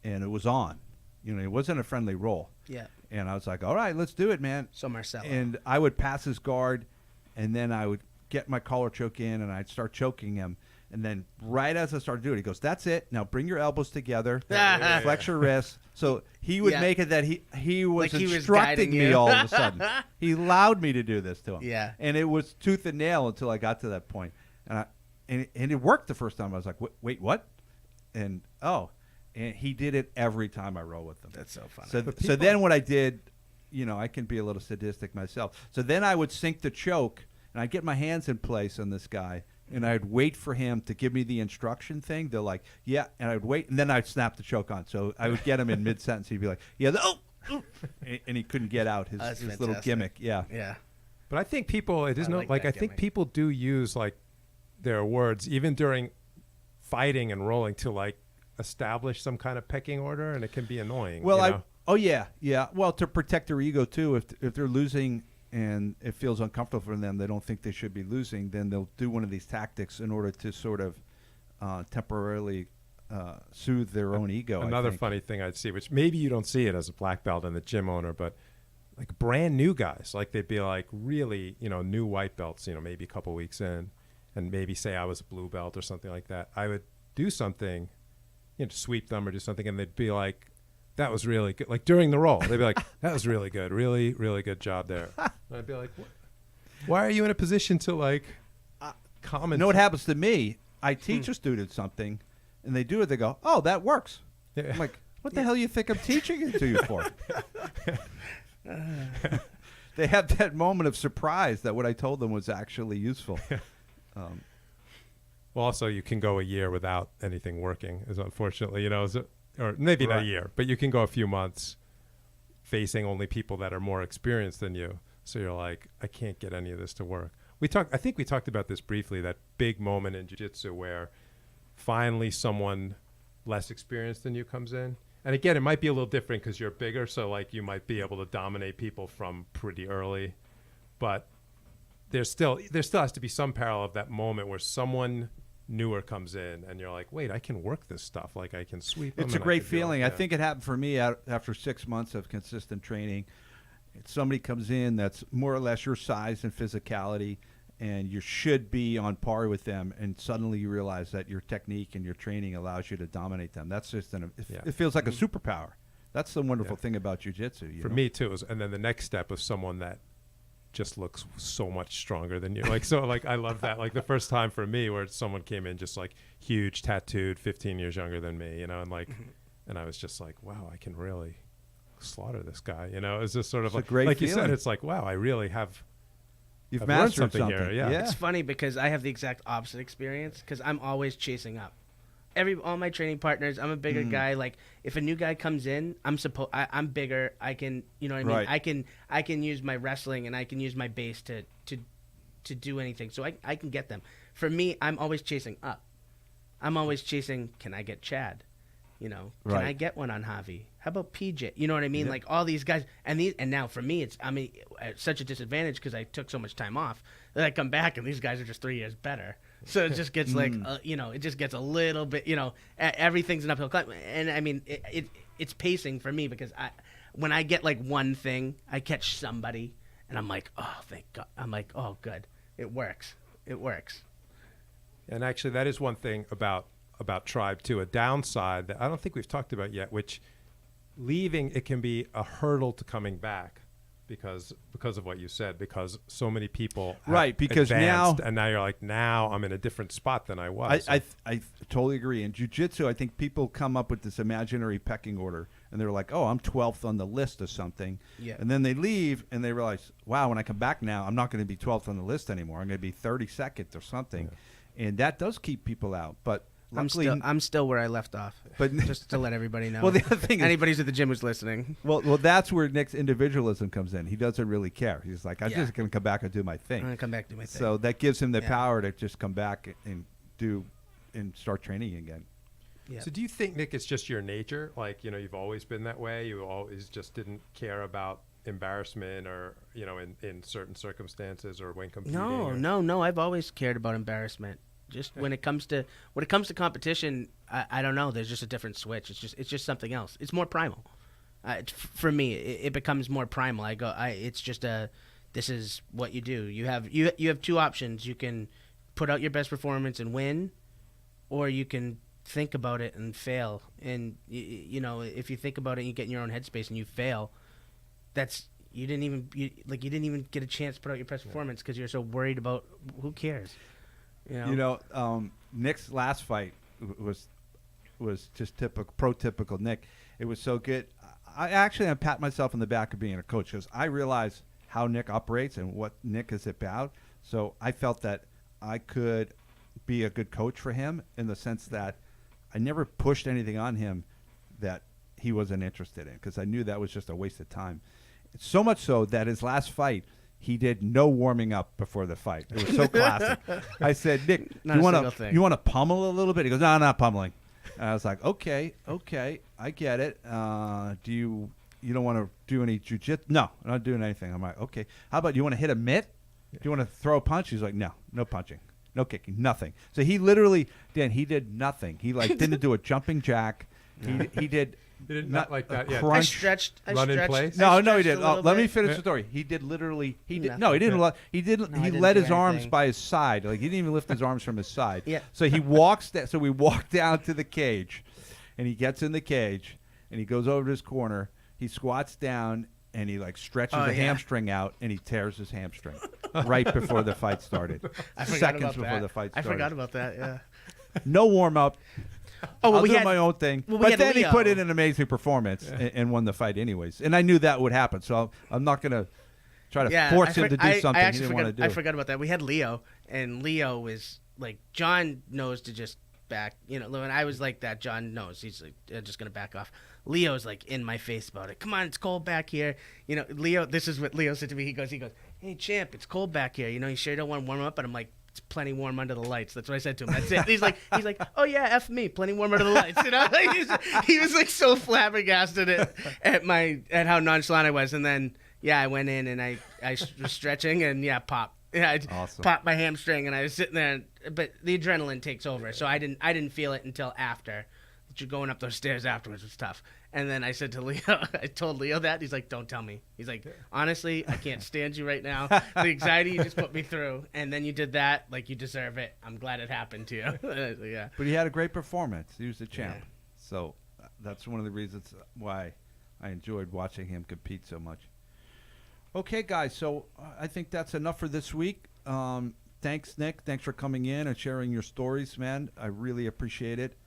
S1: and it was on. You know, it wasn't a friendly roll.
S3: Yeah.
S1: And I was like, all right, let's do it, man.
S3: So Marcelo.
S1: And I would pass his guard, and then I would get my collar choke in, and I'd start choking him. And then right as I started doing it, he goes, that's it. Now bring your elbows together, flex your wrists. So he would make it that he was
S3: Like he was
S1: instructing
S3: guiding
S1: me
S3: you.
S1: all of a sudden. He allowed me to do this to him.
S3: Yeah.
S1: And it was tooth and nail until I got to that point. And it worked the first time. I was like, wait, what? And he did it every time I roll with him.
S3: That's so funny.
S1: So then what I did, you know, I can be a little sadistic myself. So then I would sink the choke, and I'd get my hands in place on this guy, and I'd wait for him to give me the instruction thing. They're like, yeah, and I'd wait, and then I'd snap the choke on. So I would get him in mid-sentence. He'd be like, yeah, and he couldn't get out his little gimmick. Yeah.
S3: Yeah.
S2: But I think people, it isn't like I think people do use like their words even during fighting and rolling to like establish some kind of pecking order, and it can be annoying.
S1: Well, yeah. Well, to protect their ego too. If they're losing and it feels uncomfortable for them, they don't think they should be losing, then they'll do one of these tactics in order to sort of temporarily soothe their own ego.
S2: Another funny thing I'd see, which maybe you don't see it as a black belt and the gym owner, but like brand new guys, like they'd be like really, you know, new white belts, you know, maybe a couple weeks in, and maybe say I was a blue belt or something like that. I would do something, you know, sweep them or do something, and they'd be like, that was really good. Like during the roll, they'd be like, that was really good. Really, really good job there. And I'd be like, why are you in a position to like comment?
S1: You know what happens to me? I teach a student something, and they do it. They go, oh, that works.
S2: Yeah.
S1: I'm like, What the hell you think I'm teaching it to you for? They have that moment of surprise that what I told them was actually useful.
S2: Well, also you can go a year without anything working, is unfortunately, or maybe not a year, but you can go a few months facing only people that are more experienced than you. So you're like, I can't get any of this to work. I think we talked about this briefly, that big moment in jiu-jitsu where finally someone less experienced than you comes in. And again, it might be a little different because you're bigger, so like you might be able to dominate people from pretty early. But there still has to be some parallel of that moment where someone newer comes in and you're like, wait, I can work this stuff. Like I can sweep them.
S1: It's a great feeling. I think it happened for me after 6 months of consistent training. Somebody comes in that's more or less your size and physicality, and you should be on par with them, and suddenly you realize that your technique and your training allows you to dominate them. That's just it feels like a superpower. That's the wonderful thing about jiu-jitsu.
S2: For me too. And then the next step of someone that just looks so much stronger than you. I love that. Like the first time for me where someone came in just like huge, tattooed, 15 years younger than me, and I was just like, wow, I can really slaughter this guy. It's just sort of like
S1: great
S2: you
S1: feeling.
S2: said, it's like, wow, I really have.
S1: You've
S2: I've learned
S1: mastered something
S2: here. Yeah.
S3: It's funny because I have the exact opposite experience because I'm always chasing up. All my training partners, I'm a bigger guy. Like if a new guy comes in, I'm bigger. I can, you know what I mean?
S1: Right.
S3: I can use my wrestling and I can use my base to do anything. So I can get them. For me, I'm always chasing up. I'm always chasing, can I get Chad? Can I get one on Javi? How about PJ? You know what I mean? Yeah. Like all these guys, and now for me, it's such a disadvantage because I took so much time off that I come back and these guys are just 3 years better. So it just gets like, it just gets a little bit, everything's an uphill climb. And I mean, it's pacing for me because when I get like one thing, I catch somebody and I'm like, oh, thank God. I'm like, oh, good. It works. It works.
S2: And actually, that is one thing about Tribe too, a downside that I don't think we've talked about yet, which leaving, it can be a hurdle to coming back because of what you said, because so many people have
S1: because
S2: advanced, now you're like, now I'm in a different spot than I was.
S1: I totally agree. In jiu-jitsu, I think people come up with this imaginary pecking order and they're like, oh, I'm 12th on the list of something.
S3: Yeah.
S1: And then they leave and they realize, wow, when I come back now, I'm not going to be 12th on the list anymore. I'm going to be 32nd or something. Yeah. And that does keep people out. But luckily,
S3: I'm still where I left off,
S1: but
S3: just to let everybody know.
S1: Well, the other thing
S3: anybody's at the gym who's listening.
S1: Well, that's where Nick's individualism comes in. He doesn't really care. He's like, I'm just going to come back and do my thing.
S3: I'm going to come back and do my thing.
S1: So that gives him the power to just come back and start training again.
S3: Yeah.
S2: So do you think, Nick, it's just your nature? Like, you've always been that way. You always just didn't care about embarrassment or, in certain circumstances or when competing?
S3: No. I've always cared about embarrassment. Just when it comes to competition, I don't know. There's just a different switch. It's just something else. It's more primal. For me, it becomes more primal. It's just this is what you do. You have two options. You can put out your best performance and win, or you can think about it and fail. And if you think about it, and you get in your own headspace and you fail. You didn't even get a chance to put out your best performance because you're so worried about who cares.
S1: Nick's last fight was just prototypical Nick. It was so good. I pat myself on the back of being a coach because I realize how Nick operates and what Nick is about. So I felt that I could be a good coach for him in the sense that I never pushed anything on him that he wasn't interested in because I knew that was just a waste of time. So much so that his last fight, he did no warming up before the fight. It was so classic. I said, Nick, you want to pummel a little bit? He goes, no, I'm not pummeling. And I was like, okay, I get it. You don't want to do any jiu-jitsu? No, I'm not doing anything. I'm like, okay. How about you want to hit a mitt? Do you want to throw a punch? He's like, no punching, no kicking, nothing. So he literally, Dan, he did nothing. He didn't do a jumping jack. He did.
S2: He did not like that. Yeah.
S3: I stretched.
S2: In place.
S1: No, he didn't. Let me finish the story. He did literally. He did. No, he didn't. He didn't. He let his arms by his side. Like he didn't even lift his arms from his side.
S3: Yeah.
S1: So he walks. So we walk down to the cage, and he gets in the cage, and he goes over to his corner. He squats down, and he stretches a hamstring out, and he tears his hamstring right before the fight started.
S3: Seconds before the fight started. I forgot about that. Yeah.
S1: No warm up.
S3: Oh, well,
S1: I'll
S3: we
S1: do
S3: had
S1: my own thing.
S3: well, we
S1: But
S3: had
S1: then he
S3: Leo.
S1: put in an amazing performance and won the fight anyways. And I knew that would happen, so I'm not going to try to force him to do something he didn't want to do.
S3: I forgot about that. We had Leo, and Leo was like, John knows to just back. When I was like that, John knows. He's like, just going to back off. Leo's like in my face about it. Come on, it's cold back here. Leo, this is what Leo said to me. He goes, hey, champ, it's cold back here. You sure you don't want to warm up? And I'm like, it's plenty warm under the lights. That's what I said to him. That's it. He's like, oh yeah, F me, plenty warm under the lights. He was like so flabbergasted at how nonchalant I was. And then I went in and I was stretching and pop. Yeah, I
S1: Awesome.
S3: popped my hamstring and I was sitting there, but the adrenaline takes over. So I didn't feel it until after. You're going up those stairs afterwards was tough. And then I said to Leo, I told Leo that. He's like, don't tell me. He's like, honestly, I can't stand you right now. The anxiety you just put me through. And then you did that. Like, you deserve it. I'm glad it happened to you. Yeah.
S1: But he had a great performance. He was the champ.
S3: Yeah.
S1: So that's one of the reasons why I enjoyed watching him compete so much. Okay, guys. So I think that's enough for this week. Thanks, Nick. Thanks for coming in and sharing your stories, man. I really appreciate it.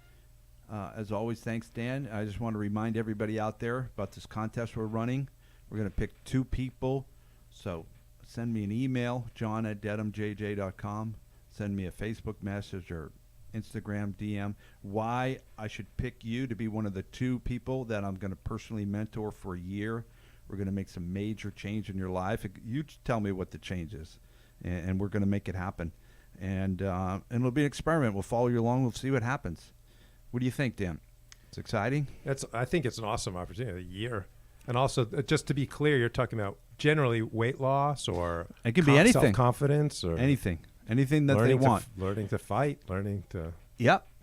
S1: As always, thanks, Dan. I just want to remind everybody out there about this contest we're running. We're going to pick 2 people. So send me an email, john@dedhamjj.com. Send me a Facebook message or Instagram DM why I should pick you to be one of the 2 people that I'm going to personally mentor for a year. We're going to make some major change in your life. You tell me what the change is, and we're going to make it happen. And it'll be an experiment. We'll follow you along. We'll see what happens. What do you think, Dan? It's exciting.
S2: I think it's an awesome opportunity. A year, and also just to be clear, you're talking about generally weight loss or
S1: it can be anything,
S2: self-confidence or
S1: anything that they want.
S2: Learning to fight, learning to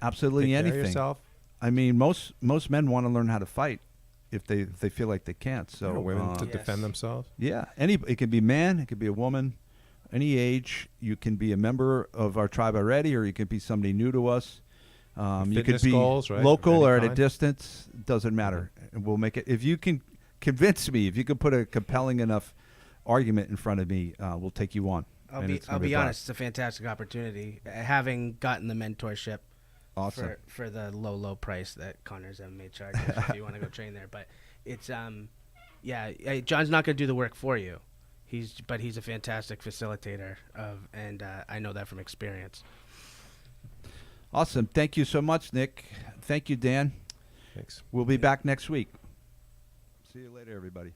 S1: absolutely
S2: take care of
S1: anything.
S2: yourself.
S1: I mean, most men want to learn how to fight if they feel like they can't. So
S2: women to
S3: Yes.
S2: defend themselves.
S1: yeah, it can be a man, it could be a woman, any age. You can be a member of our tribe already, or you can be somebody new to us. You could
S2: Fitness
S1: be
S2: goals, right?
S1: local or at a
S2: Anytime.
S1: distance. Doesn't matter. And we'll make it. If you can convince me, if you can put a compelling enough argument in front of me, we'll take you on.
S3: I'll
S1: And
S3: be
S1: it's gonna
S3: honest.
S1: fun.
S3: It's a fantastic opportunity. Having gotten the mentorship
S1: Awesome.
S3: for the low price that Connor's MMA charges, if you want to go train there. But it's John's not going to do the work for you. He's a fantastic facilitator and I know that from experience.
S1: Awesome. Thank you so much, Nick. Thank you, Dan.
S2: Thanks.
S1: We'll be back next week. See you later, everybody.